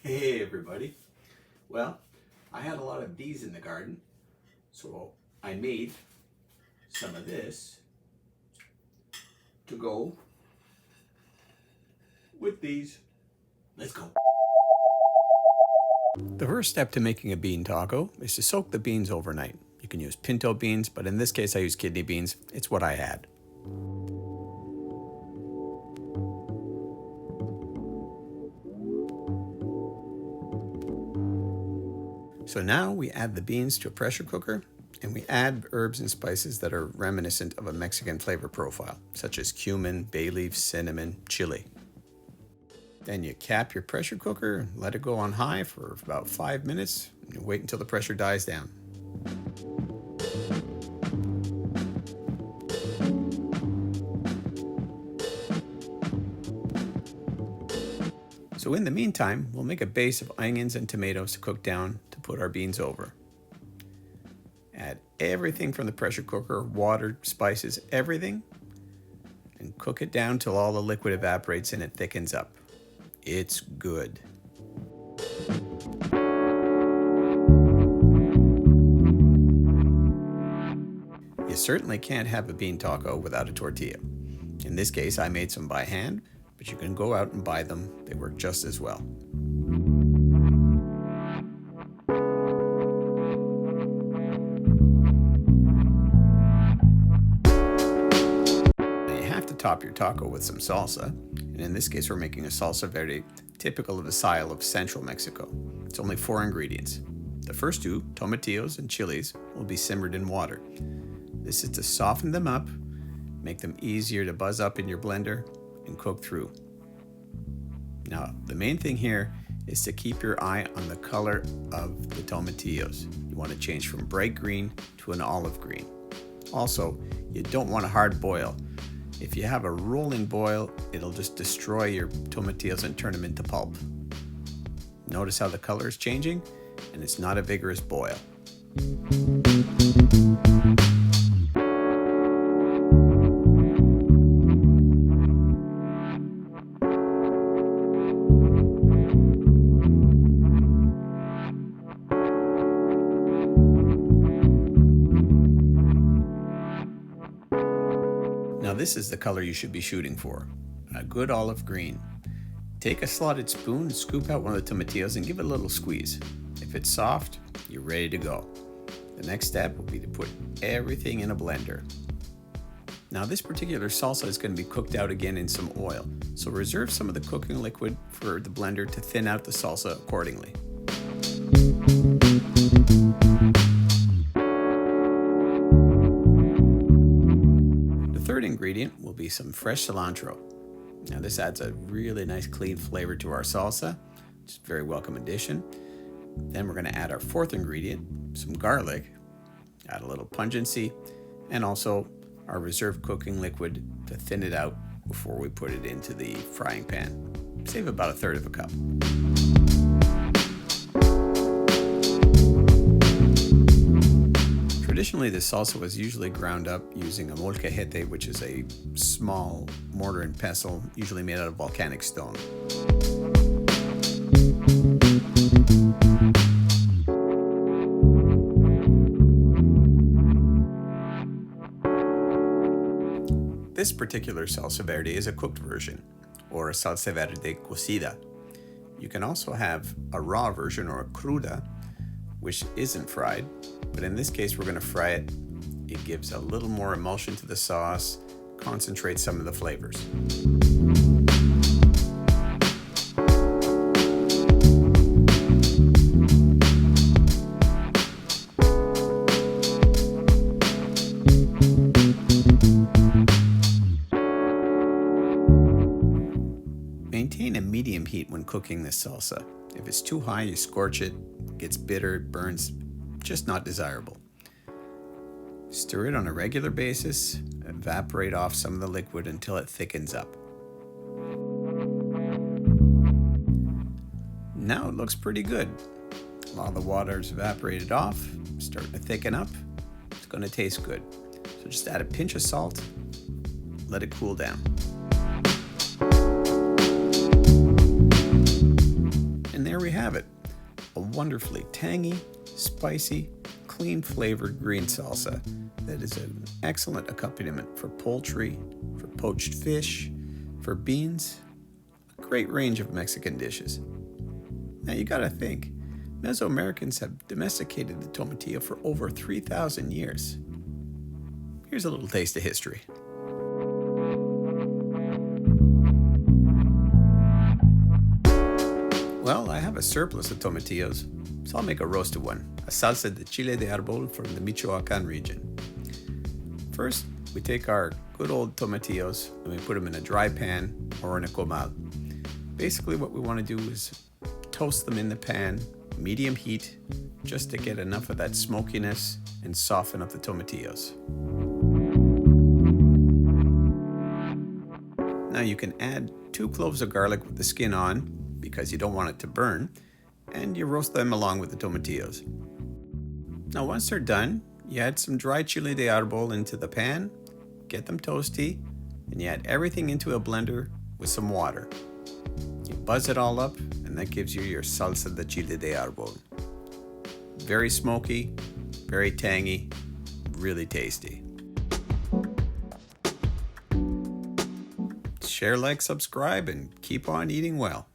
Hey everybody. Well, I had a lot of these in the garden, so I made some of this to go with these. Let's go. The first step to making a bean taco is to soak the beans overnight. You can use pinto beans, but in this case I use kidney beans. It's what I had. So now we add the beans to a pressure cooker and we add herbs and spices that are reminiscent of a Mexican flavor profile, such as cumin, bay leaf, cinnamon, chili. Then you cap your pressure cooker, let it go on high for about 5 minutes, and wait until the pressure dies down. So in the meantime, we'll make a base of onions and tomatoes to cook down to put our beans over. Add everything from the pressure cooker, water, spices, everything, and cook it down till all the liquid evaporates and it thickens up. It's good. You certainly can't have a bean taco without a tortilla. In this case, I made some by hand, but you can go out and buy them. They work just as well. Now you have to top your taco with some salsa, and in this case we're making a salsa verde typical of the style of Central Mexico. It's only 4 ingredients. The first 2, tomatillos and chilies, will be simmered in water. This is to soften them up, make them easier to buzz up in your blender, and cook through. Now, the main thing here is to keep your eye on the color of the tomatillos. You want to change from bright green to an olive green. Also, you don't want a hard boil. If you have a rolling boil, it'll just destroy your tomatillos and turn them into pulp. Notice how the color is changing, and it's not a vigorous boil. Now this is the color you should be shooting for, a good olive green. Take a slotted spoon, scoop out one of the tomatillos and give it a little squeeze. If it's soft, you're ready to go. The next step will be to put everything in a blender. Now this particular salsa is going to be cooked out again in some oil, so reserve some of the cooking liquid for the blender to thin out the salsa accordingly. The third ingredient will be some fresh cilantro. Now this adds a really nice clean flavor to our salsa. It's a very welcome addition. Then we're going to add our fourth ingredient, some garlic, add a little pungency, and also our reserved cooking liquid to thin it out before we put it into the frying pan. Save about 1/3 of a cup. Traditionally, the salsa was usually ground up using a molcajete, which is a small mortar and pestle, usually made out of volcanic stone. This particular salsa verde is a cooked version, or a salsa verde cocida. You can also have a raw version, or a cruda, which isn't fried, but in this case we're going to fry it. It gives a little more emulsion to the sauce, concentrates some of the flavors. Maintain a medium heat when cooking this salsa. If it's too high, you scorch it, gets bitter, it burns, just not desirable. Stir it on a regular basis, evaporate off some of the liquid until it thickens up. Now it looks pretty good. A lot of the water's evaporated off, starting to thicken up. It's going to taste good. So just add a pinch of salt, let it cool down. And there we have it. have it. A wonderfully tangy, spicy, clean flavored green salsa that is an excellent accompaniment for poultry, for poached fish, for beans, a great range of Mexican dishes. Now you gotta think, Mesoamericans have domesticated the tomatillo for over 3,000 years. Here's a little taste of history. Well, I have a surplus of tomatillos, so I'll make a roasted one, a salsa de chile de árbol from the Michoacán region. First, we take our good old tomatillos and we put them in a dry pan or in a comal. Basically what we want to do is toast them in the pan, medium heat, just to get enough of that smokiness and soften up the tomatillos. Now you can add 2 cloves of garlic with the skin on, because you don't want it to burn, and you roast them along with the tomatillos. Now once they're done, you add some dry chile de árbol into the pan, get them toasty, and you add everything into a blender with some water. You buzz it all up, and that gives you your salsa de chile de árbol. Very smoky, very tangy, really tasty. Share, like, subscribe, and keep on eating well.